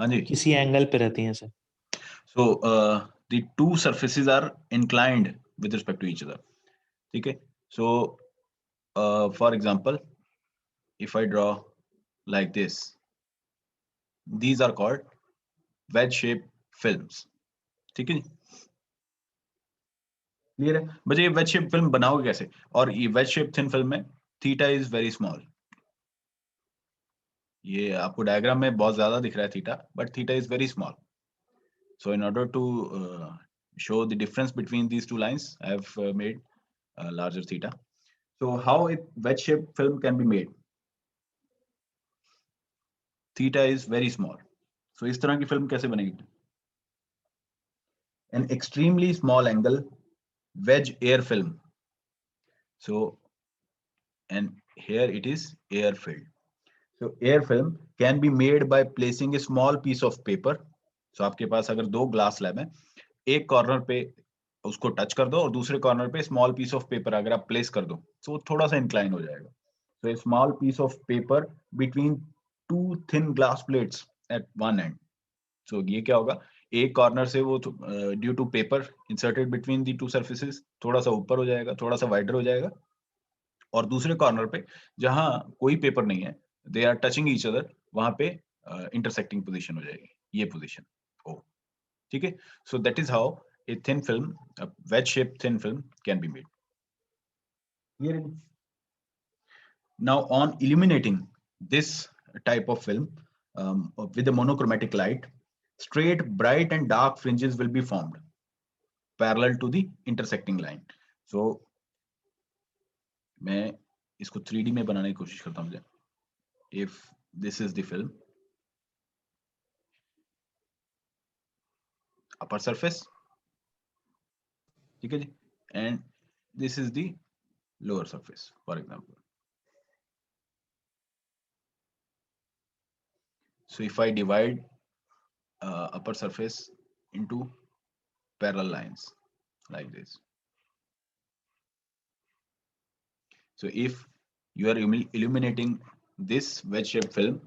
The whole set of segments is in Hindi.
हाँ जी, किसी एंगल पे रहती हैं sir. so the two surfaces are inclined with respect to each other. ठीक है, so for example, if I draw like this, these are called wedge shaped films. ठीक है, क्लियर है बच्चे? ये वेज शेप फिल्म बनाओगे कैसे? और ये वेज शेप थिन फिल्म में थीटा इज वेरी स्मॉल। ये आपको डायग्राम में बहुत ज्यादा दिख रहा है theta, but theta is very small. So in order to show the difference between these two lines, I have made larger theta. So how a wedge shaped film can be made? Theta is very small. So इस तरह की फिल्म कैसे बनेगी? An extremely small angle wedge air film. So and here it is air filled. So air film can be made by placing a small piece of paper. So आपके पास अगर दो ग्लास स्लैब है, एक कॉर्नर पे उसको टच कर दो और दूसरे कॉर्नर पे स्मॉल पीस ऑफ पेपर अगर आप प्लेस कर दो तो वो थोड़ा सा इंक्लाइन हो जाएगा। So a small piece of paper between two thin glass plates at one end. So ये क्या होगा? एक कॉर्नर से वो due to paper inserted between the two surfaces थोड़ा सा ऊपर हो जाएगा, थोड़ा सा वाइडर हो जाएगा, और दूसरे कॉर्नर पे जहां कोई पेपर नहीं है, they are touching each other, वहां पे इंटरसेक्टिंग पोजीशन हो जाएगी, ये पोजीशन ओ। ठीक है, so that is how a thin film, veg shape thin film can be made. Now on illuminating this type of film with a monochromatic light, straight bright and dark fringes will be formed parallel to the intersecting line. So मैं इसको 3D में बनाने की कोशिश करता हूँ। If this is the film, upper surface, ठीक है जी, and this is the lower surface, for example. So if I divide upper surface into parallel lines like this, so if you are illuminating this wedge-shaped film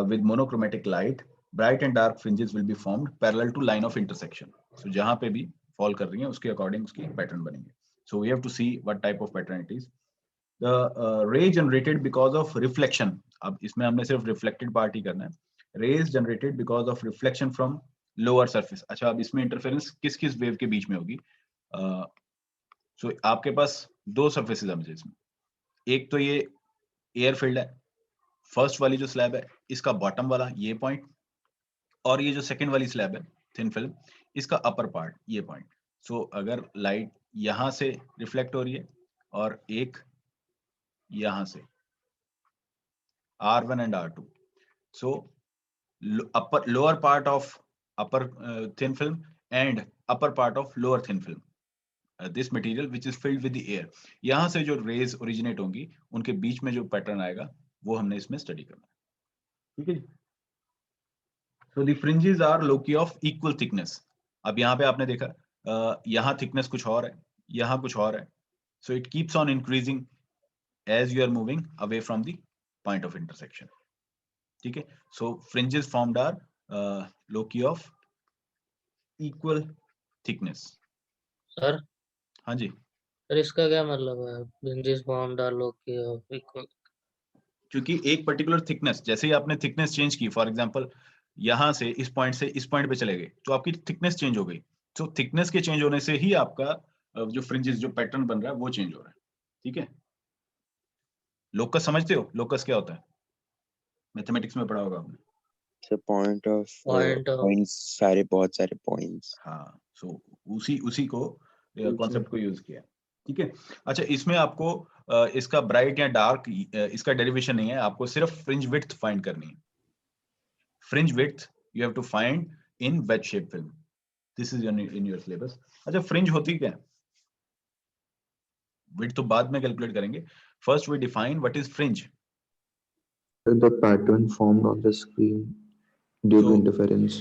with monochromatic light, bright and dark fringes will be formed parallel to line of intersection. So जहां पे भी fall कर रही है उसके according उसकी pattern बनेंगे. So we have to see what type of pattern it is. The ray generated because of reflection. अब इसमें हमने सिर्फ reflected part ही करना है. Rays generated because of reflection from lower surface. अच्छा, अब इसमें interference किस किस wave के बीच में होगी? So आपके पास दो surfaces है मुझे इसमें. एक तो ये एयर फील्ड है, फर्स्ट वाली जो स्लैब है इसका बॉटम वाला ये पॉइंट, और ये जो सेकंड वाली स्लैब है थिन फिल्म इसका अपर पार्ट ये पॉइंट। सो अगर लाइट यहां से रिफ्लेक्ट हो रही है और एक यहां से R1 and R2, so upper lower part of upper thin film and upper part of lower thin film, this material which is filled with the air, यहां से जो रेज ओरिजिनेट होंगी उनके बीच में जो पैटर्न आएगा वो हमने इसमें स्टडी करना है। ठीक है जी, so the fringes are loci of equal thickness. अब यहाँ पे आपने देखा यहाँ थिकनेस कुछ और है, यहाँ कुछ और है, so it keeps on increasing as you are moving away from the point of intersection. ठीक है, so fringes formed are loci of equal thickness. Sir हाँ जी, सर इसका क्या मतलब है? Fringes formed are loci of equal, क्योंकि एक पर्टिकुलर थिकनेस, जैसे ही आपने थिकनेस चेंज की, फॉर एग्जांपल यहां से इस पॉइंट से इस पॉइंट पे चले गए तो आपकी थिकनेस चेंज हो गई। तो थिकनेस के चेंज होने से ही आपका जो फ्रिंजेस जो पैटर्न बन रहा है वो चेंज हो रहा है। ठीक है, लोकस समझते हो? लोकस क्या होता है? मैथमेटिक्स में पढ़ा होगा आपने। Point of point of points, सारे बहुत सारे पॉइंट्स। हाँ, सो उसी को कॉन्सेप्ट को यूज किया। ठीक है, अच्छा इसमें आपको इसका ब्राइट या डार्क इसका डेरिवेशन नहीं है, आपको सिर्फ फ्रिंज विड्थ फाइंड करनी है। Fringe width you have to find in wedge shape film, this is in your syllabus. अच्छा, फ्रिंज होती क्या है? विड्थ तो बाद में कैलकुलेट करेंगे, first we define what is fringe. The pattern formed on the screen due to So, interference.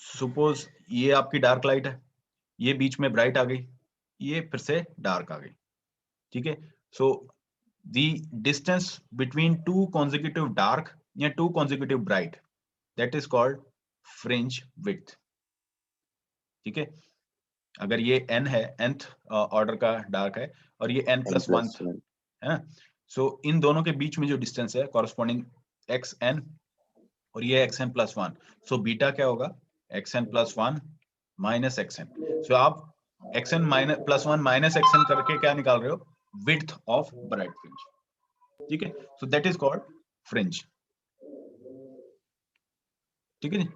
Suppose ये आपकी डार्क लाइट है, ये बीच में ब्राइट आ गई, ये फिर से डार्क आ गई। ठीक है, so the distance between two consecutive dark या two consecutive bright, that is called fringe width. ठीक है, अगर ये n है, nth ऑर्डर का डार्क है, और ये n प्लस वन N+1. है ना, सो इन दोनों के बीच में जो डिस्टेंस है कॉरस्पॉन्डिंग xn और ये xn plus one, so beta क्या होगा, xn plus one minus xn। सो आप xn minus plus one minus xn करके क्या निकाल रहे हो, विड्थ ऑफ ब्राइट फ्रिंज। ठीक है, so that is called fringe. ठीक है जी,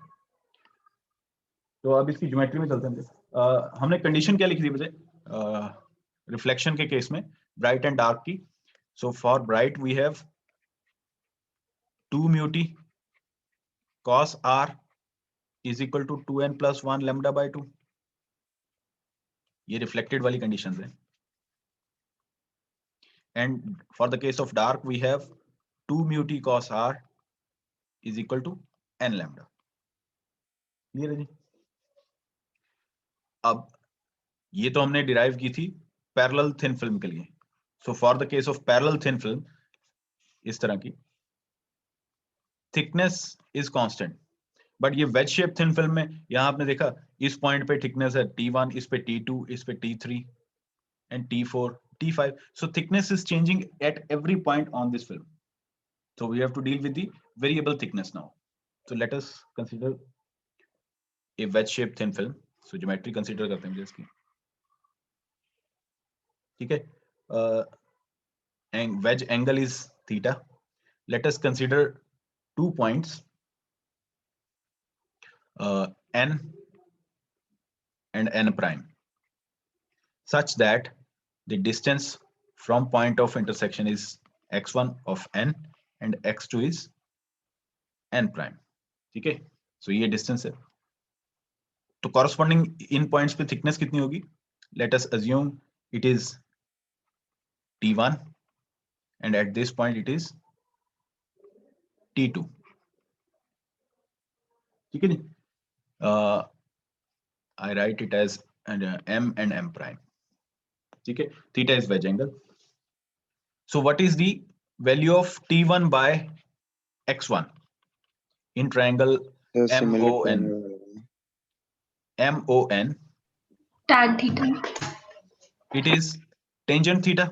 तो अब इसकी ज्योमेट्री में चलते हैं। हमने कंडीशन क्या लिखी थी बजे रिफ्लेक्शन के केस में, ब्राइट एंड डार्क की। So for bright we have 2 mu t cos r is equal to 2n plus 1 lambda by 2। ये रिफ्लेक्टेड वाली कंडीशंस है। And for the case of dark we have 2 mu t cos r is equal to n lambda। Clear है जी? अब ये तो हमने डिराइव की थी पैरेलल थिन फिल्म के लिए। So for the case of parallel thin film, इस तरह की थिकनेस इज कांस्टेंट, बट ये वेज शेप थिन फिल्म में यहां आपने देखा इस पॉइंट पे थिकनेस है T1, इस पे T2, इस पे T3 and T4, T5। so thickness is changing at every point on this film, so we have to deal with the variable thickness now। so let us consider a wedge shaped thin film। so geometry consider करते हैं इसकी। ठीक है, and wedge angle is theta। let us consider 2 points n and n prime such that the distance from point of intersection is x1 of n and x2 is n prime। ठीक है, सो ये डिस्टेंस है, तो कॉरस्पॉन्डिंग इन पॉइंट्स पे थिकनेस कितनी होगी, let us assume it is T1 and at this point it is T2। ठीक है जी, I write it as m and m prime। ठीक है, theta is wedge angle। so what is the value of T1 by x1 in triangle So similar to MON? MON, tan theta, it is tangent theta।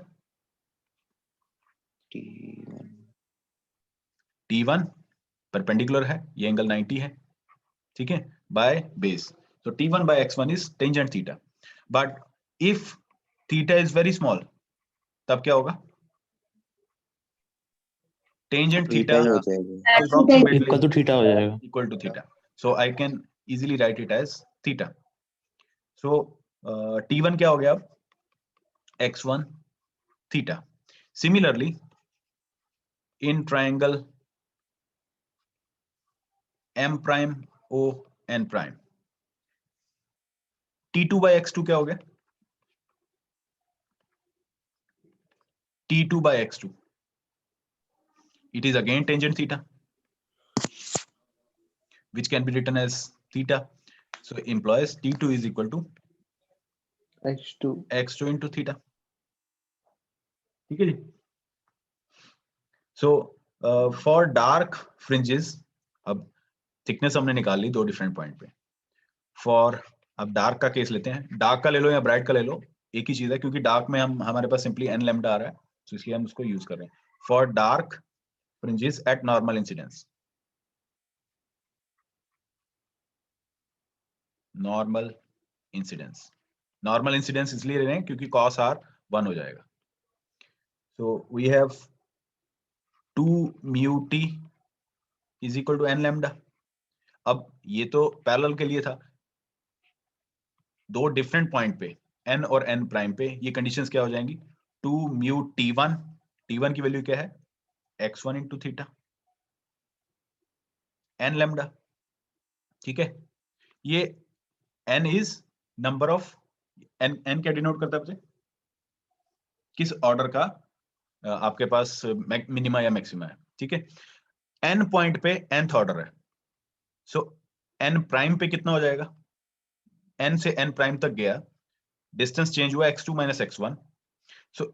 T1. T1 perpendicular है, ये एंगल 90 है। ठीक है, by base, so T1 by x1 is tangent theta। but if theta is very small, तब क्या होगा, tangent Theta theta ही हो जाएगा। approximately इक्वल टू थीटा हो जाएगा। equal to theta। so I can easily write it as theta। so T1 क्या हो गया अब, x1 theta। similarly in triangle M prime O N prime, T2 by x2 क्या हो गया, T2 by x2, it is again tangent theta, which can be written as theta। so implies T2 is equal to x2 into theta। ठीक है जी, so for dark fringes, अब थिकनेस हमने निकाल ली दो डिफरेंट पॉइंट पे। फॉर अब डार्क का केस लेते हैं, डार्क का ले लो या ब्राइट का ले लो, एक ही चीज है, क्योंकि डार्क में हम हमारे पास सिंपली n लैम्डा आ रहा है, तो इसलिए हम उसको यूज कर रहे हैं। For dark fringes eight normal incidence, normal incidence इसलिए ले रहे हैं क्योंकि cos r 1 हो जाएगा। So we have 2 mu t is equal to n lambda. अब ये तो पैरेलल के लिए था, दो डिफरेंट पॉइंट पे n और n प्राइम पे ये कंडीशंस क्या हो जाएंगी, 2 mu t1 की वैल्यू क्या है, x1 into theta n lambda. ठीक है, ये n is number of n क्या डिनोट करता है बच्चे, किस ऑर्डर का आपके पास मिनिमा या मैक्सिमा है। ठीक है, n पॉइंट पे nth ऑर्डर है, सो n प्राइम पे कितना हो जाएगा, n से n प्राइम तक गया, डिस्टेंस चेंज हुआ x2 माइनस x1। सो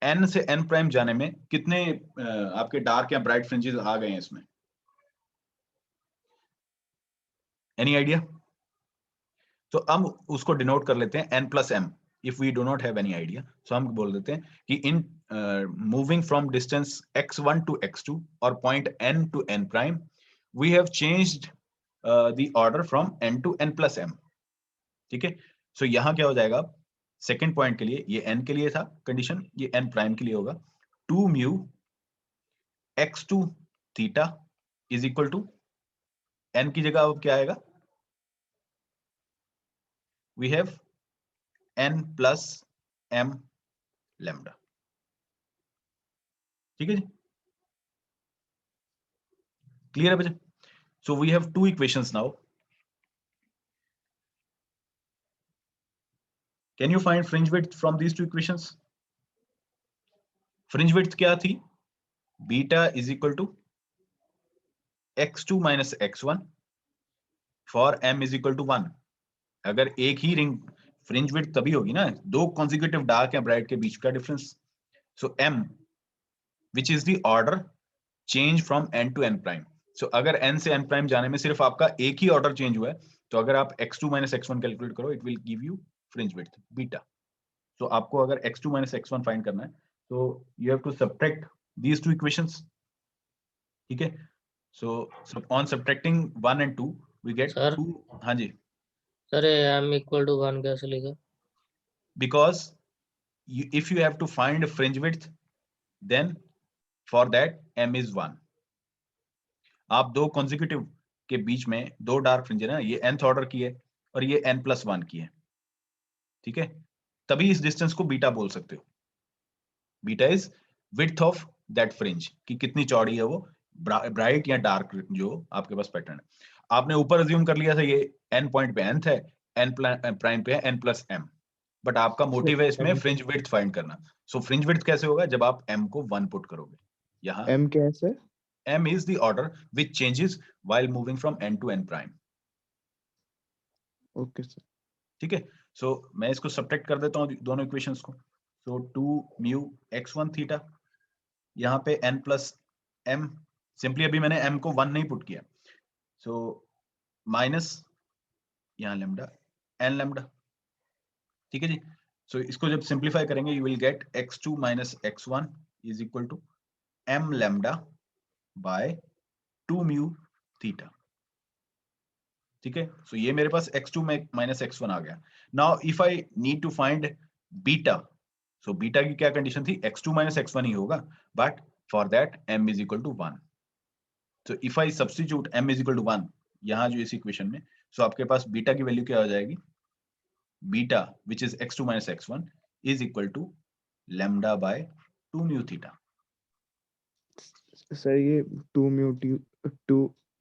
n से n प्राइम जाने में कितने आपके डार्क या ब्राइट फ्रिंजेस आ गए हैं इसमें, एनी आइडिया? तो हम उसको डिनोट कर लेते हैं n plus m. If we do not have any idea, so हम बोल देते हैं कि in moving from distance x1 to x2 or point n to n prime, we have changed the order from n to n plus m. ठीक है, सो यहाँ क्या हो जाएगा, सेकेंड पॉइंट के लिए ये n के लिए था कंडीशन, ये n प्राइम के लिए होगा 2 mu x2 theta is equal to n की जगह अब क्या आएगा, we have n plus m lambda. ठीक है जी, क्लियर है बच्चे? So we have two equations now. Can you find fringe width from these two equations? Fringe width क्या थी, beta is equal to x2 minus x1 for m is equal to 1. अगर एक ही रिंग, फ्रिंज विड्थ तभी होगी ना, दो कॉन्जिक्यूटिव डार्क या ब्राइट के बीच का difference. So m which is the order change from n to n prime. So अगर n से n प्राइम जाने में सिर्फ आपका एक ही ऑर्डर चेंज हुआ है, तो अगर आप x2 माइनस x1 कैलकुलेट करो, it will give you fringe width beta. So आपको अगर x2 माइनस x1 फाइंड करना है, तो you have to subtract these two equations. ठीक है, so on subtracting 1 and 2 we get Sir? 2. हाँ जी, सर m इक्वल टू 1 कैसे लिखा? because if you have to find fringe width, then for that m is 1. आप दो consecutive के बीच में दो डार्क फ्रिंज है ना, ये nth ऑर्डर की है और ये n plus 1 की है. ठीक है, तभी इस डिस्टेंस को बीटा बोल सकते हो. Beta is width of that fringe, कि कितनी चौड़ी है वो ब्राइट या डार्क जो आपके पास पैटर्न है. आपने ऊपर अज्यूम कर लिया था ये n पॉइंट पे nth है, n प्राइम पे है n plus m, बट आपका मोटिव है इसमें फ्रिंज विड्थ फाइंड करना. सो फ्रिंज विड्थ कैसे होगा, जब आप m को 1 पुट करोगे. यहाँ m कैसे? m is the order which changes while moving from n to n prime. Okay sir. ठीक है, सो मैं इसको सब्ट्रैक्ट कर देता हूँ दोनों इक्वेशंस को. सो 2 म्यू x1 थीटा, यहाँ पे n प्लस m, सिंपली अभी मैंने m को 1 नहीं पुट किया, सो माइनस यहाँ लैम्डा n लैम्डा. ठीक है जी, सो इसको जब सिंप्लीफाई करेंगे, you will get x2 minus x1 is equal to m lambda by 2 mu theta. ठीक है, सो ये मेरे पास x2 में माइनस x1 आ गया. Now if I need to find beta, so beta की क्या कंडीशन थी, x2 माइनस x1 ही होगा, but for that m is equal to 1. So if I substitute m is equal to 1 यहाँ जो इस इक्वेशन में, सो आपके पास बीटा की वैल्यू क्या हो जाएगी, beta which is x2 minus x1 is equal to lambda by 2 mu theta. Sir ये 2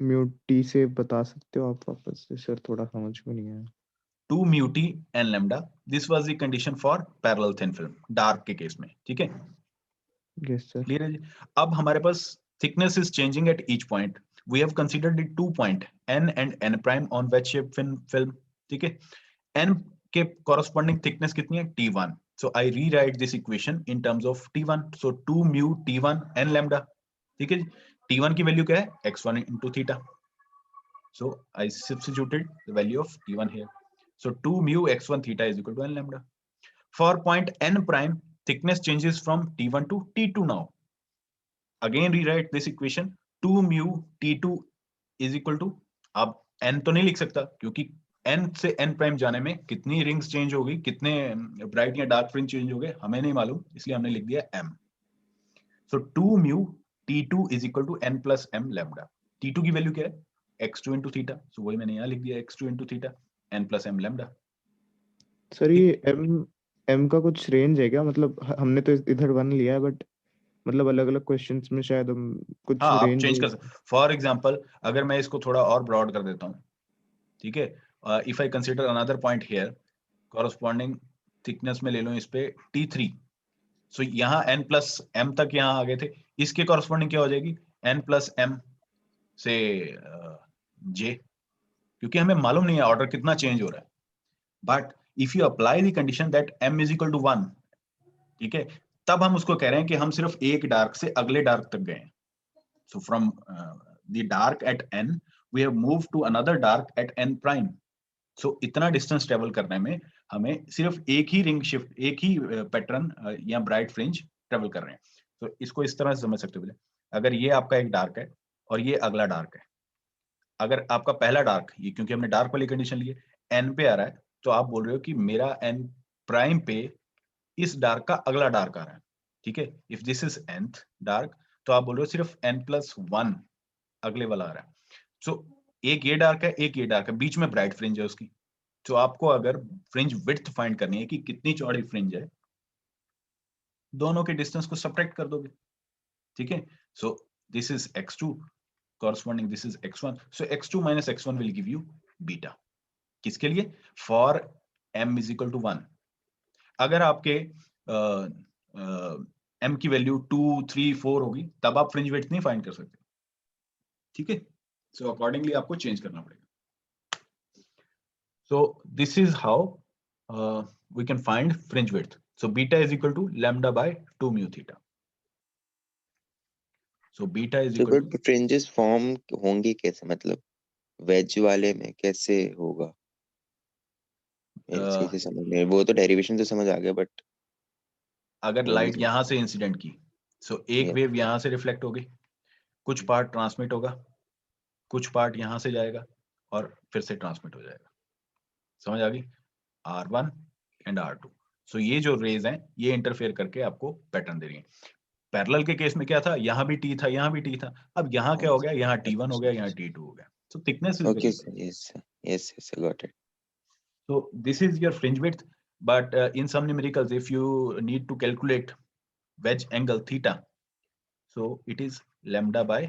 म्यू टी से बता सकते हो आप वापस से? सर थोड़ा समझ में नहीं आया. 2 mu T N lambda, this was the condition for parallel thin film dark के केस में. ठीक है, यस सर. क्लियर है जी. अब हमारे पास thickness is changing at each point. We have considered the 2 point n and n prime on wedge shaped film. ठीक है, n के corresponding thickness कितनी है, t1. So I rewrite this equation in terms of t1. So 2 mu t1 n lambda. ठीक है, t1 की वैल्यू क्या है, x1 into theta. So I substituted the value of t1 here. So 2 mu x1 theta is equal to n lambda. For point n prime, thickness changes from t1 to t2 now. Again rewrite this equation, 2 mu t2 is equal to, अब n तो नहीं लिख सकता क्योंकि n से n प्राइम जाने में कितनी रिंग्स चेंज होगी, कितने ब्राइट या डार्क फ्रिंज चेंज हो गए, हमें नहीं मालूम, इसलिए हमने लिख दिया m. So 2 mu t2 is equal to n plus m lambda. t2 की वैल्यू क्या है, x2 into theta. So वही मैंने यहाँ लिख दिया x2 into theta n plus m lambda. Sir ये m का कुछ रेंज है क्या? मतलब हमने तो इधर 1 लिया है, बट मतलब अलग अलग क्वेश्चंस में शायद हम कुछ हाँ, आप रेंज चेंज कर सकते. फॉर एग्जांपल अगर मैं इसको थोड़ा और ब्रॉड कर देता हूँ, ठीक है, if I consider another point here, corresponding thickness में ले लो इस पे t3. सो यहाँ n प्लस m तक यहाँ आ गए थे, इसके कॉरस्पॉन्डिंग क्या हो जाएगी, n प्लस m से j, क्योंकि हमें मालूम नहीं है ऑर्डर कितना चेंज हो रहा है. But if you apply the condition that m is equal to 1, ठीक है, तब हम उसको कह रहे हैं कि हम सिर्फ एक डार्क से अगले डार्क तक गए. So from the dark at n we have moved to another dark at n prime. So इतना डिस्टेंस ट्रेवल करने में हमें सिर्फ एक ही रिंग शिफ्ट, एक ही पैटर्न या ब्राइट फ्रिंज ट्रेवल कर रहे हैं. तो इसको इस तरह से समझ सकते हो. अगर ये आपका एक डार्क है और ये अगला डार्क है, अगर आपका पहला डार्क, ये क्योंकि हमने डार्क वाली कंडीशन ली है, एन पे आ रहा है, तो आप बोल रहे हो कि मेरा एन प्राइम पे इस डार्क का अगला डार्क आ रहा है. ठीक है, if this is nth dark, तो आप बोल रहे हो सिर्फ n+1 अगले वाला आ रहा है. सो एक ये डार्क है, एक ये डार्क है, बीच में ब्राइट फ्रिंज है उसकी. तो आपको अगर फ्रिंज विड्थ फाइंड करनी है कि कितनी चौड़ी फ्रिंज है, दोनों के डिस्टेंस को सब्ट्रैक्ट कर दोगे. ठीक है, so this is x2 corresponding this is x1, so x2 minus x1 will give you beta. किसके लिए? for m is equal to 1. अगर आपके m की वैल्यू 2, 3, 4 होगी, तब आप फ्रिंज विड्थ नहीं फाइंड कर सकते. ठीक है, सो अकॉर्डिंगली आपको चेंज करना पड़ेगा. so this is how we can find fringe width. so beta is equal to lambda by 2 mu theta. so beta is तो equal but to fringes form होंगे कैसे, मतलब वेज वाले में कैसे होगा? मेरे सही से समझ नहीं, वो तो डेरिवेशन तो समझ आ गया, बट अगर वो नहीं लाइट समझ. यहां से इंसिडेंट की, सो एक Yeah. वेव यहां से रिफ्लेक्ट होगी, कुछ पार्ट ट्रांसमिट होगा, कुछ पार्ट यहां से जाएगा और फिर से ट्रांसमिट हो जाएगा. समझ आ गई? R1 and R2. सो ये जो रेज हैं, ये इंटरफेयर करके आपको पैटर्न दे रही हैं. पैरेलल के केस में क्या था? यहाँ भी T था, यहाँ भी T था. अब यहाँ क्या हो गया? यहाँ T1 हो गया, यहाँ T2 हो गया. So thickness is Okay, very. sir. Yes, sir. Yes, yes, I got it. So this is your fringe width, but in some numericals, if you need to calculate wedge angle theta, so it is lambda by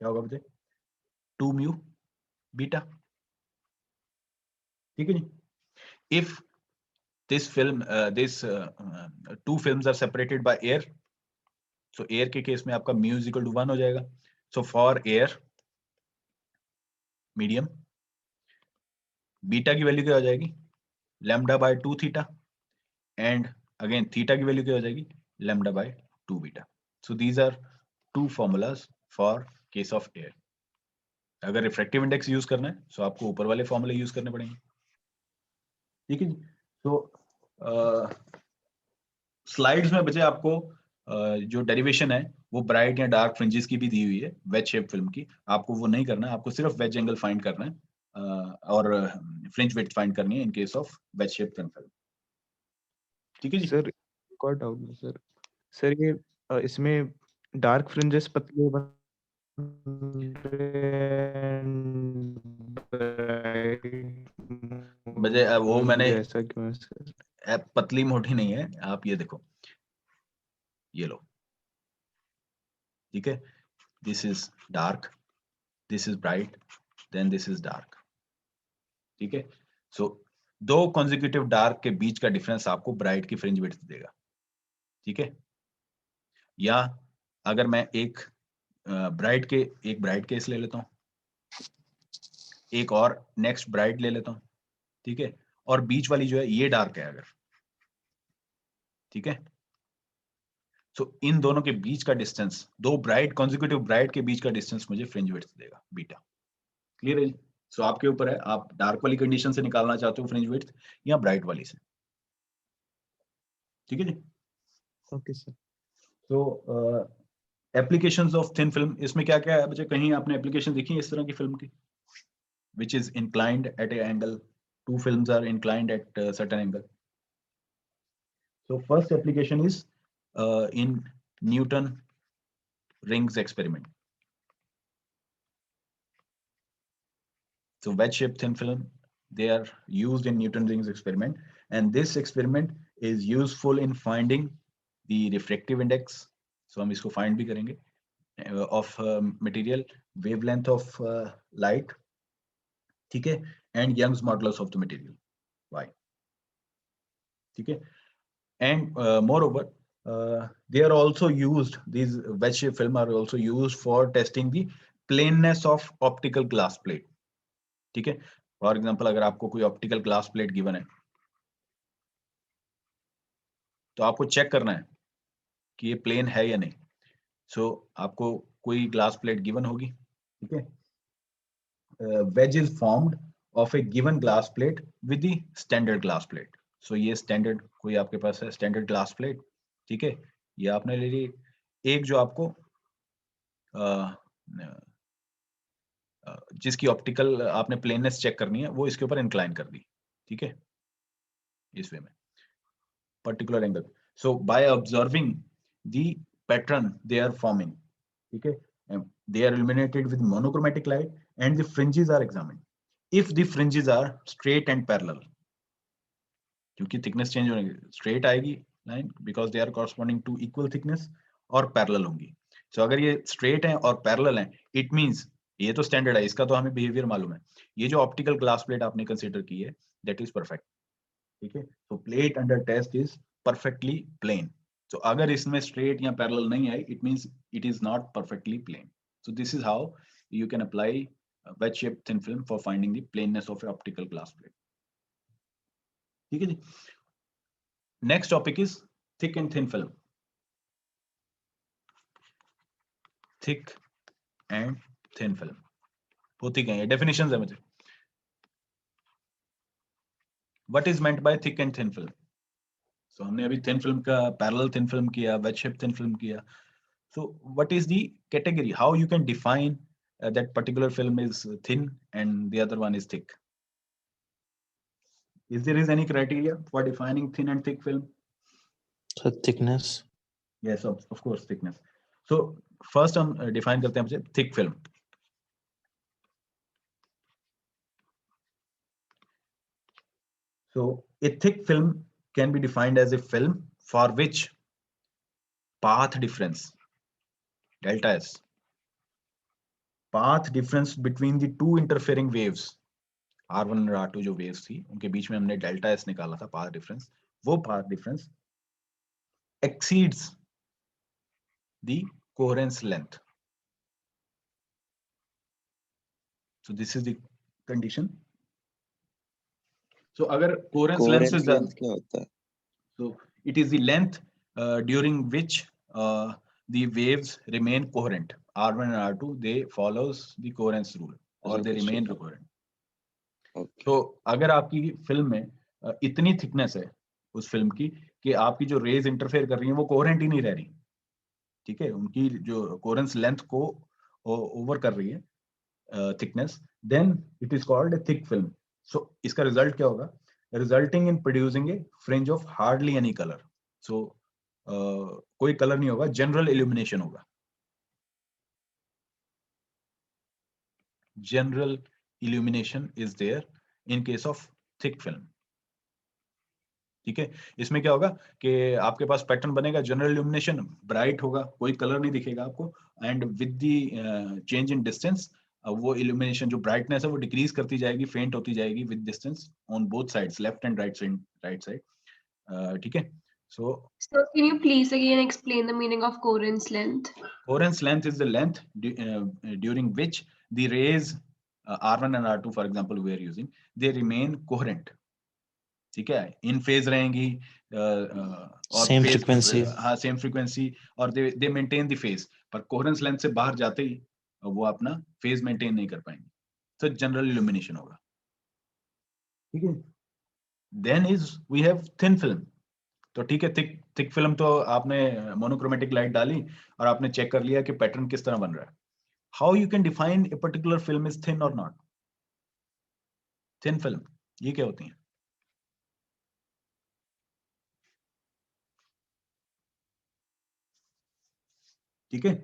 क्या होगा मुझे? 2 mu beta. ठीक है जी. If this film, two films are separated by air, so air के केस में आपका mu is equal to 1 हो जाएगा. So for air medium, beta की वैल्यू क्या हो जाएगी? lambda by 2 theta, and again theta की वैल्यू क्या हो जाएगी? lambda by 2 beta. So these are two formulas for case of air. अगर रिफ्रैक्टिव इंडेक्स यूज करना है, so आपको ऊपर वाले फॉर्मूले यूज करने पड़ेंगे. ठीक है जी. तो स्लाइड्स में बचे आपको जो डेरिवेशन है वो ब्राइट या डार्क फ्रिंजेस की भी दी हुई है वेज शेप फिल्म की. आपको वो नहीं करना है, आपको सिर्फ वेज एंगल फाइंड करना है और फ्रिंज विड्थ फाइंड करनी है इन case of ways shape film. ठीक है जी. सर एक और डाउट है सर. सर ये इसमें डार्क फ्रिंजेस पतले बन बजे वो मैंने ऐसा क्यों है सर? पतली मोटी नहीं है. आप ये देखो, ये लो. ठीक है, this is dark, this is bright, then this is dark. ठीक है, सो दो कॉन्जिक्यूटिव डार्क के बीच का डिफरेंस आपको ब्राइट की फ्रिंज विड्थ देगा. ठीक है, या अगर मैं एक ब्राइट केस ले लेता हूं, एक और नेक्स्ट ब्राइट ले लेता हूं. ठीक है, और बीच वाली जो है ये डार्क है अगर. ठीक है, सो इन दोनों के बीच का डिस्टेंस, दो ब्राइट कॉन्जिक्यूटिव ब्राइट के बीच का डिस्टेंस मुझे फ्रिंज विड्थ देगा बीटा. क्लियर है? सो आपके ऊपर है, आप डार्क वाली कंडीशन से निकालना चाहते हो फ्रिंज विड्थ या ब्राइट वाली से. ठीक है जी. Okay sir. तो एप्लीकेशंस ऑफ थिन फिल्म, इसमें क्या क्या है बच्चे? कहीं आपने एप्लीकेशन देखी है इस तरह की फिल्म की which is inclined at a angle, two films are inclined at a certain angle? So first application is in Newton rings experiment. So wedge shaped thin film, they are used in Newton rings experiment, and this experiment is useful in finding the refractive index. So हम इसको find भी करेंगे of material, wavelength of light. ठीक है, and Young's modulus of the material y. ठीक है, and moreover they are also used, these wedge shape film are also used for testing the plainness of optical glass plate. ठीक है, फॉर एग्जांपल अगर आपको कोई ऑप्टिकल ग्लास प्लेट गिवन है तो आपको चेक करना है कि ये प्लेन है या नहीं. सो आपको कोई ग्लास प्लेट गिवन होगी, ठीक है, wedge is formed of a given glass plate with the standard glass plate. So ये standard कोई आपके पास है standard glass plate, ठीक है, ये आपने ले ली। एक जो आपको जिसकी ऑप्टिकल आपने प्लेननेस चेक करनी है वो इसके ऊपर इंक्लाइन कर दी, ठीक है, इस वे में particular angle. So by observing the pattern they are forming, ठीक है, they are illuminated with monochromatic light and the fringes are examined. If the fringes are straight and parallel, क्योंकि thickness change होने straight आएगी line because they are corresponding to equal thickness, और parallel होंगी। so अगर ये straight है और parallel है, it means ये तो standard है, इसका तो हमें behavior मालूम है, ये जो optical glass plate आपने consider की है that is perfect, ठीक है, so plate under test is perfectly plane. so अगर इसमें straight या parallel नहीं आई, it means it is not perfectly plane. So this is how you can apply wedge shaped thin film for finding the plainness of a optical glass plate. ठीक है जी। Next topic is thick and thin film. Thick and thin film होती क्या है? Definitions है मुझे। What is meant by thick and thin film? So हमने अभी thin film का parallel thin film किया, wedge shaped thin film किया. So what is the category? How you can define that particular film is thin and the other one is thick? Is there any criteria for defining thin and thick film? So thickness. Yes, of course, thickness. So first हम define करते हैं मुझे thick film. So a thick film can be defined as a film for which path difference, delta S, path difference between the two interfering waves, R1 और R2 जो waves थी उनके बीच में हमने delta S निकाला था path difference, वो path difference exceeds the coherence length. So this is the condition. So अगर coherence length coherence is length क्या होता है? so it is the length during which the waves remain coherent. R1 and R2 they follows the coherence rule or they remain coherent. Okay. तो अगर आपकी फिल्म में इतनी थिकनेस है उस फिल्म की कि आपकी जो रेज इंटरफेयर कर रही हैं वो कोहेरेंट ही नहीं रह रही, ठीक है, उनकी जो कोहेरेंस लेंथ को ओवर कर रही है thickness, then it is called a thick film. So इसका रिजल्ट क्या होगा? Resulting in producing a fringe of hardly any colour. So कोई कलर नहीं होगा, जनरल इल्यूमिनेशन होगा. General illumination is there in case of thick film. ठीक है, इसमें क्या होगा कि आपके पास पैटर्न बनेगा, जनरल इल्यूमिनेशन ब्राइट होगा, कोई कलर नहीं दिखेगा आपको, and with the change in distance वो इल्यूमिनेशन जो ब्राइटनेस है वो डिक्रीज करती जाएगी, फेंट होती जाएगी with distance on both sides, left and right side. ठीक है, so can you please again explain the meaning of coherence length? Coherence length is the length during which the rays R1 and R2 for example we are using, they remain coherent. ठीक है, इन फेज रहेंगी और Same phase, frequency. हाँ सेम फ्रीक्वेंसी, और दे मेंटेन द फेज, पर कोहेरेंस लेंथ से बाहर जाते ही वो अपना फेज मेंटेन नहीं कर पाएंगे, तो जनरल इल्यूमिनेशन होगा. ठीक है, then is we have thin film. तो ठीक है, थिक फिल्म तो आपने मोनोक्रोमेटिक लाइट डाली और आपने चेक कर लिया कि पैटर्न किस तरह बन रहा है. How you can define a particular film is thin और नॉट? थिन फिल्म ये क्या होती है? ठीक है,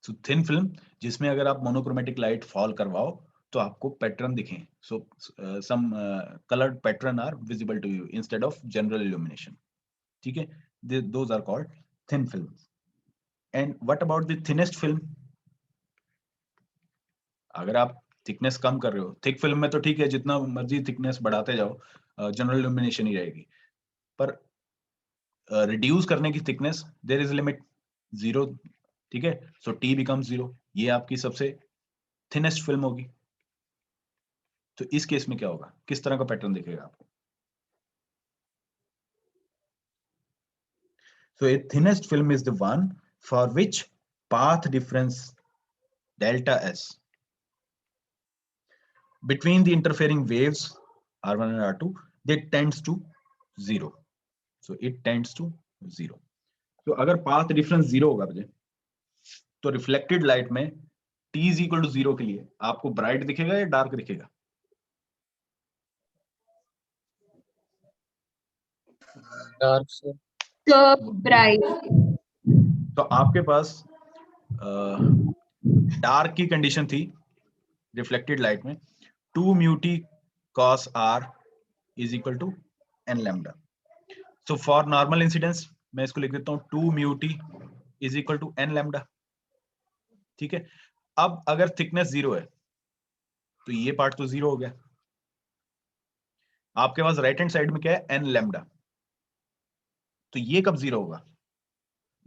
सो थिन फिल्म जिसमें अगर आप मोनोक्रोमेटिक लाइट फॉल करवाओ तो आपको पैटर्न दिखें, so some coloured patterns are visible to you instead of general illumination. ठीक है, those are called thin films. And what about the thinnest film? अगर आप थिकनेस कम कर रहे हो, थिक फिल्म में तो ठीक है जितना मर्जी थिकनेस बढ़ाते जाओ, जनरल इल्यूमिनेशन ही रहेगी, पर रिड्यूस करने की थिकनेस देयर इज लिमिट 0. ठीक है, सो टी बिकम्स 0, ये आपकी सबसे थिनेस्ट फिल्म होगी. तो इस केस में क्या होगा, किस तरह का पैटर्न दिखेगा आपको? So a thinnest film is the one for which path difference delta s between the interfering waves R1 and R2 they tends to 0. So it tends to 0. तो अगर पाथ डिफरेंस 0 होगा बजे तो रिफ्लेक्टेड लाइट में t इज इक्वल टू 0 के लिए आपको ब्राइट दिखेगा या डार्क दिखेगा? डार्क से So bright. तो आपके पास डार्क की कंडीशन थी रिफ्लेक्टेड लाइट में 2 mu t cos r is equal to n lambda. So for normal incidence मैं इसको लिख देता हूँ 2 mu t is equal to n lambda. ठीक है, अब अगर थिकनेस 0 है तो ये पार्ट तो 0 हो गया. आपके पास राइट हैंड साइड में क्या है n lambda. तो ये कब 0 होगा?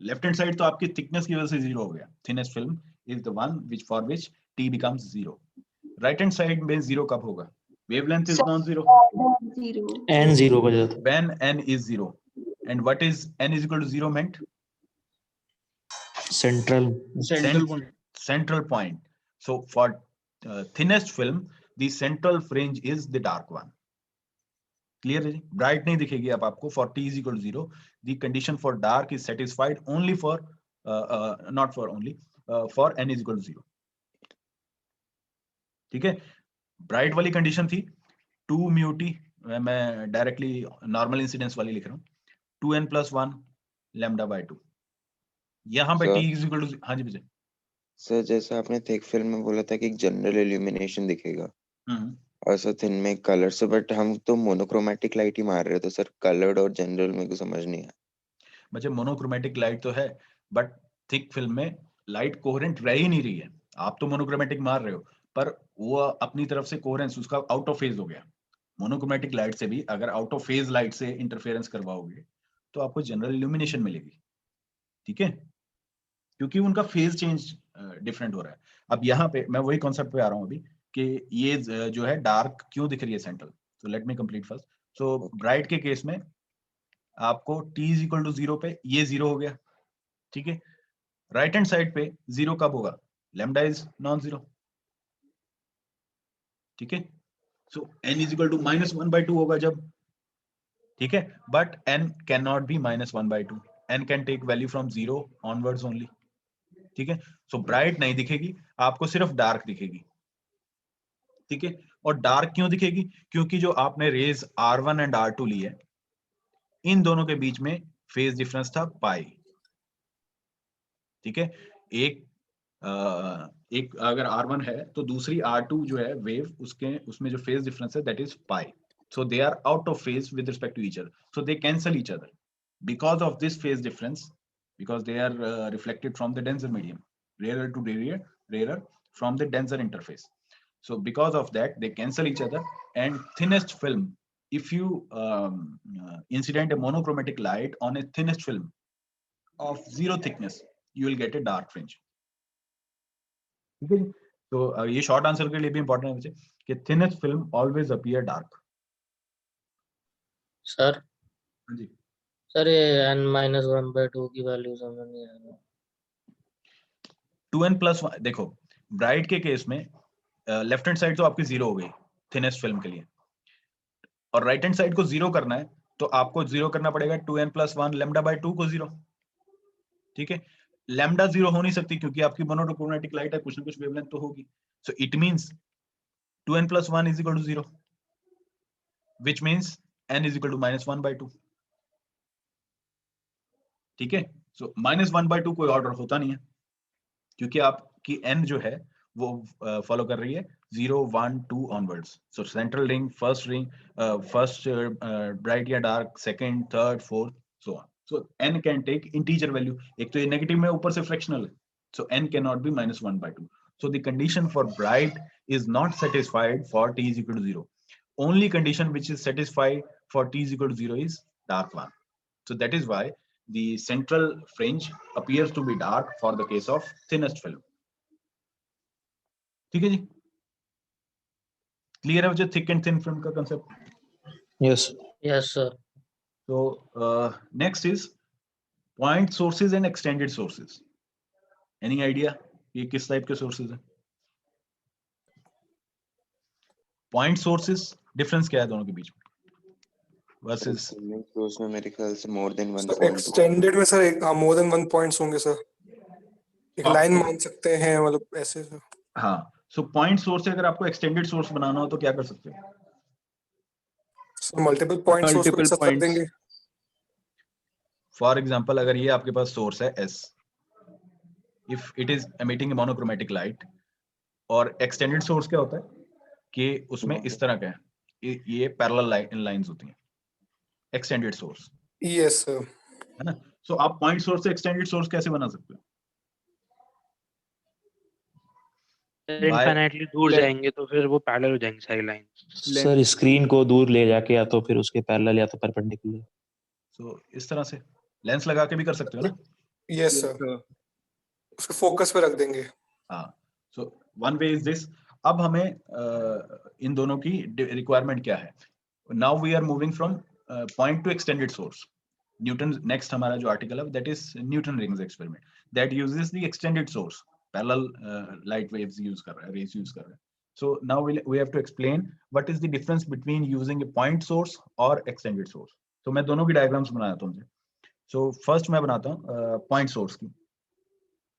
लेफ्ट हैंड साइड तो आपकी थिकनेस की वजह से 0 हो गया. Thinnest film is the one which for which t becomes 0. Right hand side में 0 कब होगा? Wavelength is non 0 Zero. n 0 हो जाता when n is 0. And what is n is equal to 0 meant? central Central point. So for thinnest film the central fringe is the dark one. Clear है जी? Bright नहीं दिखेगी अब आपको for t is equal to 0. The condition for dark is satisfied only for not for only for n is equal to 0. ठीक है, ब्राइट वाली कंडीशन थी 2 mu t, मैं डायरेक्टली नॉर्मल इंसिडेंस वाली लिख रहा हूँ 2n plus 1 lambda by 2. यहाँ पे t is equal to हाँ जी विजय. सर जैसा आपने थिक फिल्म में बोला था कि एक जनरल इल्यूमिनेशन दिखेगा और सर थिन में कलर से, बट हम तो मोनोक्रोमेटिक लाइट ही मार रहे हैं, तो सर कलर्ड और जनरल में को समझ नहीं आया. बच्चे मोनोक्रोमेटिक लाइट तो है बट थिक फिल्म में लाइट कोहेरेंट रह ही नहीं रही है. आप तो मोनोक्रोमेटिक मार रहे हो पर वो अपनी तरफ से कोहेरेंस उसका आउट ऑफ फेज हो गया. मोनोक्रोमेटिक लाइट से भी अगर आउट ऑफ फेज लाइट से इंटरफेरेंस करवाओगे तो आपको जनरल इल्यूमिनेशन मिलेगी. ठीक है, क्योंकि उनका फेज चेंज डिफरेंट हो रहा है. अब यहाँ पे मैं वही कॉन्सेप्ट पे आ रहा हूँ अभी कि ये जो है डार्क क्यों दिख रही है सेंट्रल. तो let me complete first. So bright के केस में आपको t इज इक्वल टू 0 पे ये 0 हो गया. ठीक है, राइट हैंड साइड पे 0 कब होगा? Lambda is non 0. ठीक है, so n is equal to -1/2 होगा जब. ठीक है, but n can not be -1/2. n can take value from 0 onwards only. ठीक है, सो ब्राइट नहीं दिखेगी आपको, सिर्फ डार्क दिखेगी. ठीक है, और डार्क क्यों दिखेगी? क्योंकि जो आपने रेज R1 एंड R2 ली है इन दोनों के बीच में फेज डिफरेंस था पाई. ठीक है, एक अगर R1 है तो दूसरी R2 जो है वेव उसमें जो फेज डिफरेंस है that is pi. So they are out of phase with respect to each other. So they cancel each other. Because of this phase difference, because they are reflected from the denser medium, rarer to rarer from the denser interface. So because of that, they cancel each other. And thinnest film, if you incident a monochromatic light on a thinnest film of 0 thickness, you will get a dark fringe. Okay? So ये short answer के लिए भी important है मुझे कि thinnest film always appear dark. Sir हाँ जी. सर ये n-1/2 की वैल्यू समझ नहीं आ रहा. 2n plus 1 देखो ब्राइट के केस में लेफ्ट हैंड साइड तो आपकी 0 हो गई थिनेस्ट फिल्म के लिए, और राइट हैंड साइड को 0 करना है तो आपको 0 करना पड़ेगा 2n plus 1 lambda by 2 को 0. ठीक है, लैम्डा 0 हो नहीं सकती क्योंकि आपकी मोनोक्रोमेटिक लाइट है, कुछ ना कुछ वेवलेंथ तो होगी. So it means 2n plus 1 is equal to 0, which means n is equal to -1/2. ठीक है, सो -1/2 कोई ऑर्डर होता नहीं है क्योंकि आपकी n जो है वो फॉलो कर रही है 0 1 2 onwards. So central ring, first bright या dark, second, third, fourth, so on. So n can take integer value. एक तो ये नेगेटिव में ऊपर से फ्रैक्शनल है, so n can not be -1/2. So the condition for bright is not satisfied for t is equal to 0. Only condition which is satisfied for t is equal to 0 is dark one. So that is why the central fringe appears to be dark for the case of thinnest film. ठीक है जी, क्लियर है मुझे थिक एंड थिन फिल्म का concept? yes yes sir. So next is point sources and extended sources, any idea ये किस टाइप के सोर्सेज है? पॉइंट सोर्सेज, डिफरेंस क्या है दोनों के बीच में? वर्सेस सोर्स में मेरे ख्याल से more than 1 sir point extended में सर एक मोर देन 1 पॉइंट्स होंगे सर, एक लाइन मान सकते हैं मतलब ऐसे सर। हाँ, सो पॉइंट सोर्स से अगर आपको एक्सटेंडेड सोर्स बनाना हो तो क्या कर सकते हो? सर मल्टीपल पॉइंट सोर्स को एक साथ रख देंगे। फॉर एग्जांपल अगर ये आपके पास सोर्स है S, if it is emitting monochromatic light, और एक्सटेंडेड सोर्स क्या होता है कि उसमें इस तरह का है, ये पैरेलल लाइंस होती हैं, एक्सटेंडेड सोर्स, यस सर। है ना? सो आप पॉइंट सोर्स से एक्सटेंडेड सोर्स कैसे बना सकते हो? इनफाइनाइटली दूर जाएंगे तो फिर वो पैरेलल हो जाएंगे सारी लाइंस। सर स्क्रीन को दूर ले जाके या तो फिर उसके पैरेलल या तो परपेंडिकुलर। सो इस तरह से लेंस लगा के भी कर सकते हो ना? यस सर, उसको फोकस पे रख देंगे। हाँ, so one way is this. अब हमें इन दोनों की रिक्वायरमेंट क्या है? Now we are moving from point to extended source. Newton next हमारा जो आर्टिकल है that is Newton rings experiment that uses the extended source, parallel light waves use कर रहा है, रेज यूज कर रहा है। So now we have to explain what is the difference between using a point source और extended source. तो मैं दोनों की डायग्राम्स बनाया था मुझे। So first मैं बनाता हूँ point source की,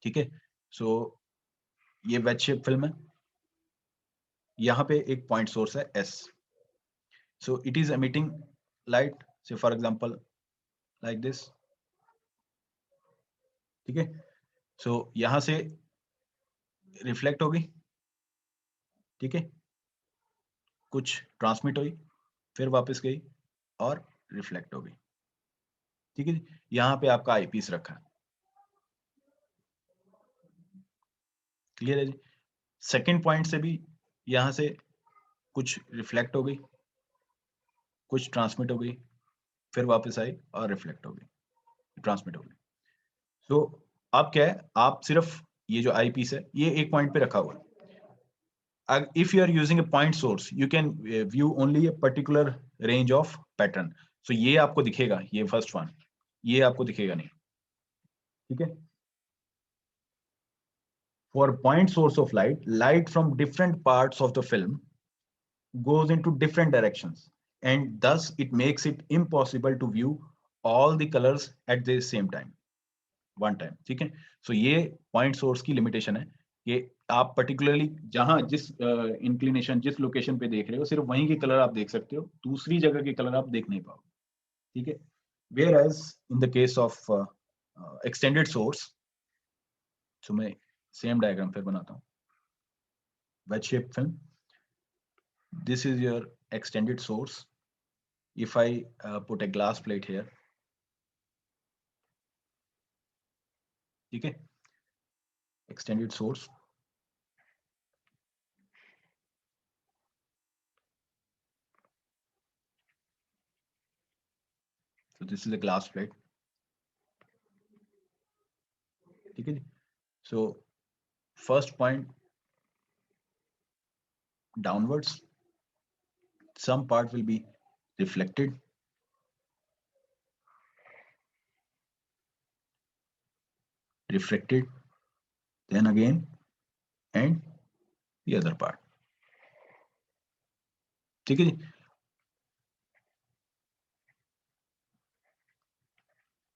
ठीक है? So ये वेज शेप फिल्म है, यहाँ पे एक पॉइंट सोर्स है S. So it is emitting light, say for example like this, ठीक है? So यहाँ से रिफ्लेक्ट होगी, ठीक है, कुछ ट्रांसमिट हुई, फिर वापस गई और रिफ्लेक्ट हो गई, ठीक है? यहाँ पे आपका आई पीस रखा है, क्लियर है जी? सेकेंड पॉइंट से भी यहाँ से कुछ रिफ्लेक्ट हो गई, कुछ ट्रांसमिट हो गई, फिर वापस आई और रिफ्लेक्ट हो गई, ट्रांसमिट हो गई। तो अब क्या है, आप सिर्फ ये जो आई पीस है ये एक पॉइंट पे रखा हुआ है। If you are using a point source, you can view only a particular range of pattern. So ये आपको दिखेगा, ये फर्स्ट वन, ये आपको दिखेगा नहीं, ठीक है? For point source of light, light from different parts of the film goes into different directions, and thus it makes it impossible to view all the colors at the same time, one time, ठीक है? So ये point source की limitation है कि आप पर्टिकुलरली जहां जिस इंक्लिनेशन जिस लोकेशन पे देख रहे हो सिर्फ वहीं के कलर आप देख सकते हो, दूसरी जगह के कलर आप देख नहीं पाओगे, ठीक है? Where as in the case of extended source, तो मैं सेम डायग्राम फिर बनाता हूँ। Wedge shape film, this is your extended source. If I put a glass plate here, ठीक है, extended source, so this is a glass plate, ठीक है जी? So first point downwards, some part will be reflected, then again and the other part, ठीक है जी?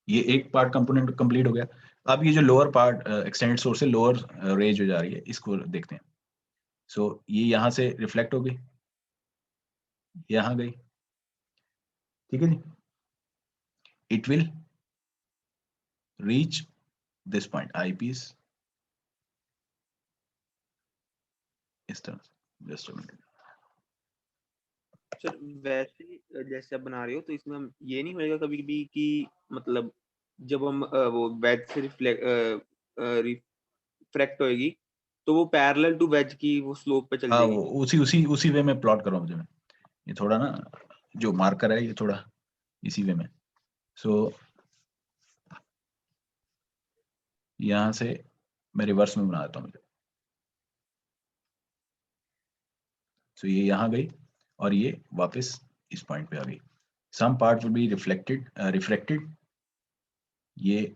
ये एक पार्ट कंपोनेंट कंप्लीट हो गया। अब ये जो लोअर पार्ट एक्सटेंडेड सोर्स से लोअर रेज हो जा रही है, इसको देखते हैं। सो ये यहाँ से रिफ्लेक्ट हो गई, यहाँ गई, ठीक है जी? It will reach this point, eyepiece, इस तरह से। Just a minute. सर वैसे जैसे आप बना रहे हो तो इसमें हम ये नहीं होएगा कभी भी कि मतलब जब हम वो वेज से रिफ्लेक्ट होएगी तो वो पैरेलल टू वेज की वो स्लोप पे चल हाँ, जाएगी? वो उसी वे में प्लॉट कर रहा हूँ मुझे मैं। ये थोड़ा ना जो मार्कर है ये थोड़ा इसी वे में। सो यहाँ से मैं रिवर्स में बना देता हूँ मुझे। सो ये यहाँ गई और ये वापस इस पॉइंट पे आ गई। Some part will be reflected, ये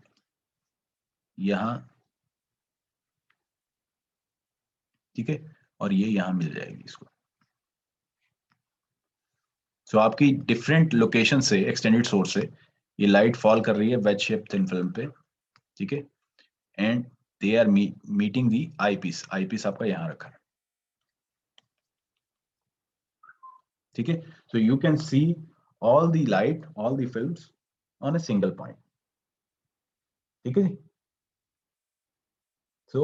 यहाँ, ठीक है, और ये यहाँ मिल जाएगी इसको। सो आपकी डिफरेंट लोकेशन से, एक्सटेंडेड सोर्स से ये लाइट फॉल कर रही है वेज शेप थिन फिल्म पे, ठीक है, and they are meeting the eye piece. Eye piece आपका यहाँ रखा है, ठीक है। So you can see all the light, all the films on a single point, ठीक है। So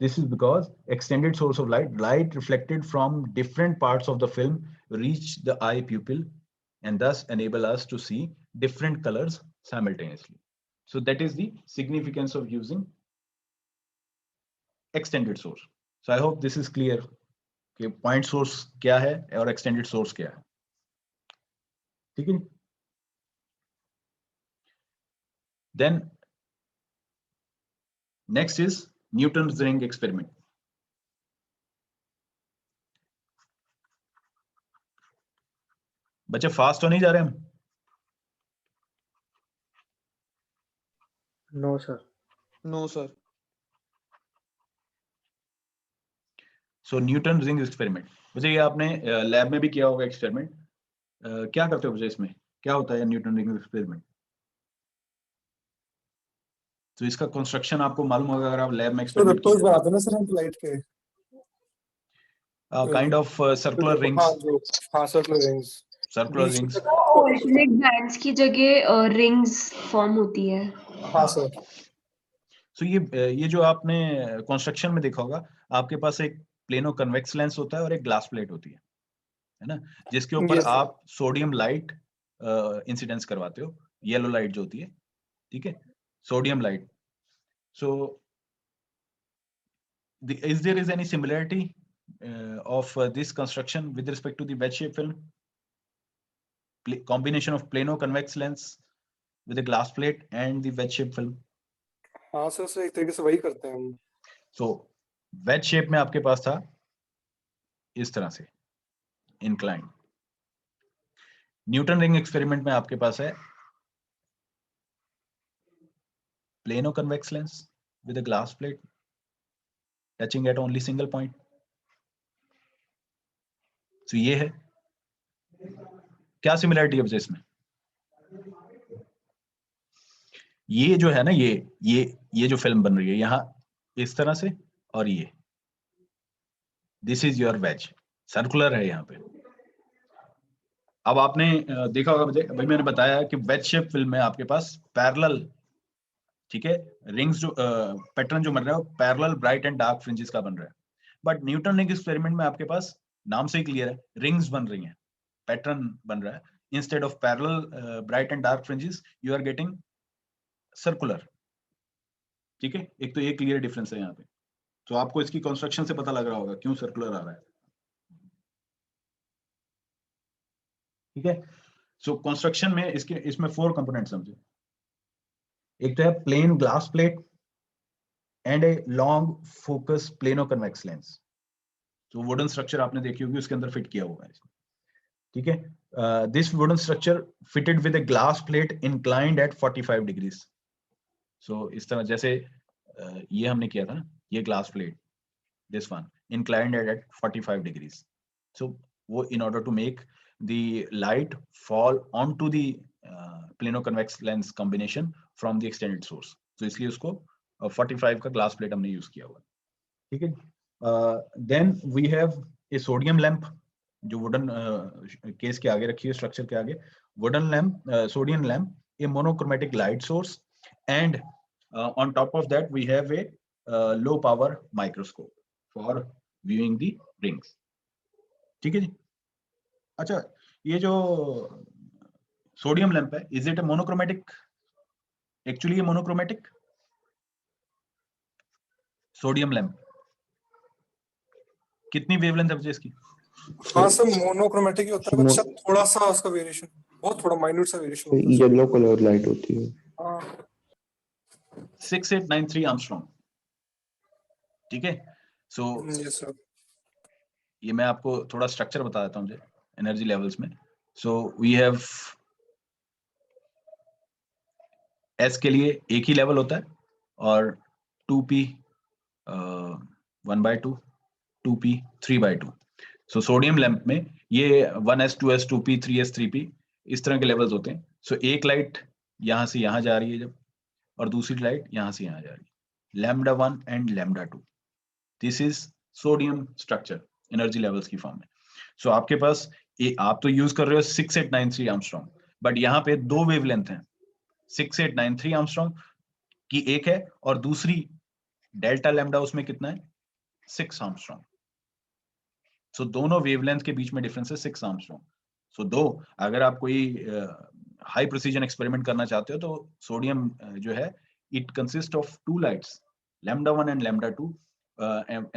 this is because extended source of light reflected from different parts of the film reach the eye pupil and thus enable us to see different colors simultaneously. So that is the significance of using extended source. So I hope this is clear कि point source क्या है और extended source क्या है, ठीक है। Then next is Newton's ring experiment. बच्चे फास्ट तो नहीं जा रहे हम? No sir. No sir. So Newton ring experiment, मुझे ये आपने लैब में भी किया होगा एक्सपेरिमेंट। क्या करते हो मुझे इसमें, क्या होता है न्यूटन रिंग एक्सपेरिमेंट? तो इसका कंस्ट्रक्शन आपको मालूम होगा अगर आप लैब में एक्सपेरिमेंट वेक्टर्स बनाते हैं ना सर हम लाइट के, काइंड ऑफ सर्कुलर रिंग्स। हाँ circular rings, circular rings, alternate bands की जगह रिंग्स फॉर्म होती है। हाँ सर। सो ये जो आपने कंस्ट्रक्शन में देखा होगा, आपके पास एक प्लेनो कन्वेक्स लेंस होता है और एक ग्लास प्लेट होती है ना, जिसके ऊपर Yes, sir. आप सोडियम लाइट इंसिडेंस करवाते हो, येलो लाइट जो होती है, ठीक है, sodium light. So is there is any similarity of this construction with respect to the wedge shape film? Combination of plano convex lens with a glass plate and the wedge shape film. हाँ सर एक तरीके से वही करते हैं हम। So wedge shape में आपके पास था इस तरह से inclined. न्यूटन रिंग एक्सपेरिमेंट में आपके पास है plano convex lens with a glass plate touching at only single point. So ये है, क्या सिमिलरिटी है मुझे इसमें? ये जो है ना, ये जो फिल्म बन रही है यहाँ इस तरह से, और ये this is your ways, circular है यहाँ पे। अब आपने देखा होगा, मुझे अभी मैंने बताया कि वेज शेप फिल्म में आपके पास पैरेलल, ठीक है, रिंग्स जो पैटर्न जो बन रहा है वो parallel bright and dark fringes का बन रहा है। बट न्यूटन रिंग एक्सपेरिमेंट में आपके पास नाम से ही क्लियर है, रिंग्स बन रही हैं, पैटर्न बन रहा है। Instead of parallel bright and dark fringes you are getting circular, ठीक है। एक तो ये क्लियर डिफरेंस है यहाँ पे। तो आपको इसकी कंस्ट्रक्शन से पता लग रहा होगा क्यों सर्कुलर आ रहा है, ठीक है। सो कंस्ट्रक्शन में इसमें 4 कंपोनेंट्स समझे। एक तो है plane glass plate and a long focus plano convex lens. तो वुडन स्ट्रक्चर आपने देखी होगी, उसके अंदर फिट किया हुआ है, ठीक है। This wooden structure fitted with a glass plate inclined at 45 degrees. So इस तरह जैसे ये हमने किया था ना, ये glass plate, this one inclined at 45 degrees. So वो in order to make the light fall onto the plano convex lens combination from the extended source. So इसलिए उसको 45 का ग्लास प्लेट हमने यूज किया हुआ, ठीक है। Then we have a sodium lamp जो वुडन केस के आगे रखी है, स्ट्रक्चर के आगे। Wooden lamp, sodium lamp, a monochromatic light source, and on top of that we have a low power microscope for viewing the rings, ठीक है जी। अच्छा, ये जो सोडियम लैंप है, is it A monochromatic? Actually ये मोनोक्रोमेटिक सोडियम लैंप, कितनी वेवलेंथ है इसकी? हाँ सर मोनोक्रोमेटिक ही होता है, बट सब थोड़ा सा उसका वेरिएशन, बहुत थोड़ा माइन्यूट सा वेरिएशन होता है। येलो कलर लाइट होती है। हाँ 6893 एंगस्ट्रॉम, ठीक है। So yes sir. ये मैं आपको थोड़ा स्ट्रक्चर बता देता हूँ एनर्जी लेवल्स में। सो वी हैव S के लिए एक ही लेवल होता है और 2p 1/2, 2p 3/2। So sodium lamp में ये 1s 2s 2p 3s 3p इस तरह के लेवल्स होते हैं। सो एक लाइट यहाँ से यहाँ जा रही है जब, और दूसरी लाइट यहाँ से यहाँ जा रही है, λ1 and λ2। This is sodium structure energy levels की फॉर्म में। सो आपके पास आप तो यूज कर रहे हो 6893 आर्मस्ट्रॉन्ग, बट यहाँ पे दो वेवलेंथ हैं। 6893 आर्मस्ट्रॉन्ग की एक है और दूसरी डेल्टा लैम्डा उसमें कितना है 6 आर्मस्ट्रॉन्ग। सो दोनों वेवलेंथ के बीच में डिफरेंस है 6 आर्मस्ट्रॉन्ग। सो दो अगर आप कोई हाई प्रिसीजन एक्सपेरिमेंट करना चाहते हो तो सोडियम जो है it consist of two lights λ1 and λ2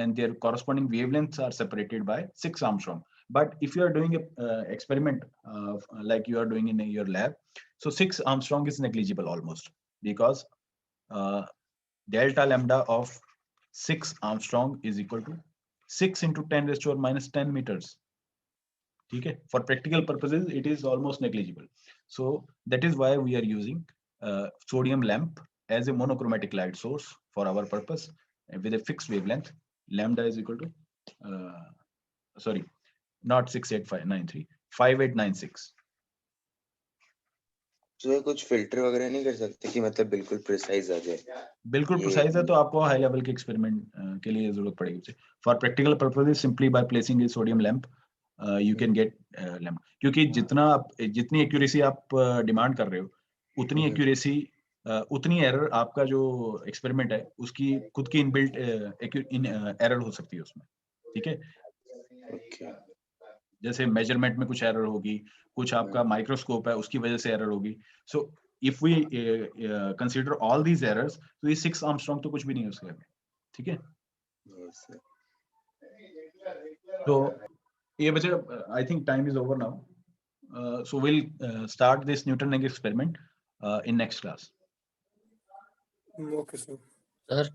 and their corresponding wavelengths are separated by 6 Armstrong. But if you are doing a experiment like you are doing in your lab, so 6 Armstrong is negligible almost, because delta lambda of 6 Armstrong is equal to 6 into 10 raised to the minus 10 meters. Okay, for practical purposes it is almost negligible. So that is why we are using sodium lamp as a monochromatic light source for our purpose with a fixed wavelength. Lambda is equal to sorry, not 68593, 5896. तो ये कुछ फिल्टर वगैरह नहीं कर सकते कि मतलब बिल्कुल प्रिसाइज आ जाए? बिल्कुल प्रिसाइज है तो आपको हाई लेवल के एक्सपेरिमेंट के लिए जरूरत पड़ेगी। For practical purposes simply by placing A sodium lamp you can get lamp, क्योंकि जितनी एक्यूरेसी आप डिमांड कर रहे हो उतनी एक्यूरेसी उतनी एरर आपका जो एक्सपेरिमेंट है उसकी खुद की इनबिल्ट एरर हो सकती है उसमें। ठीक है, जैसे मेजरमेंट में कुछ एरर होगी, कुछ आपका माइक्रोस्कोप है उसकी वजह से एरर होगी। So if we consider all these errors तो ये 6 आर्मस्ट्रॉन्ग तो कुछ भी नहीं है उसके आगे। ठीक है, तो ये बच्चे I think time is over now, so will start this Newton experiment in next class. Okay, sir. Sir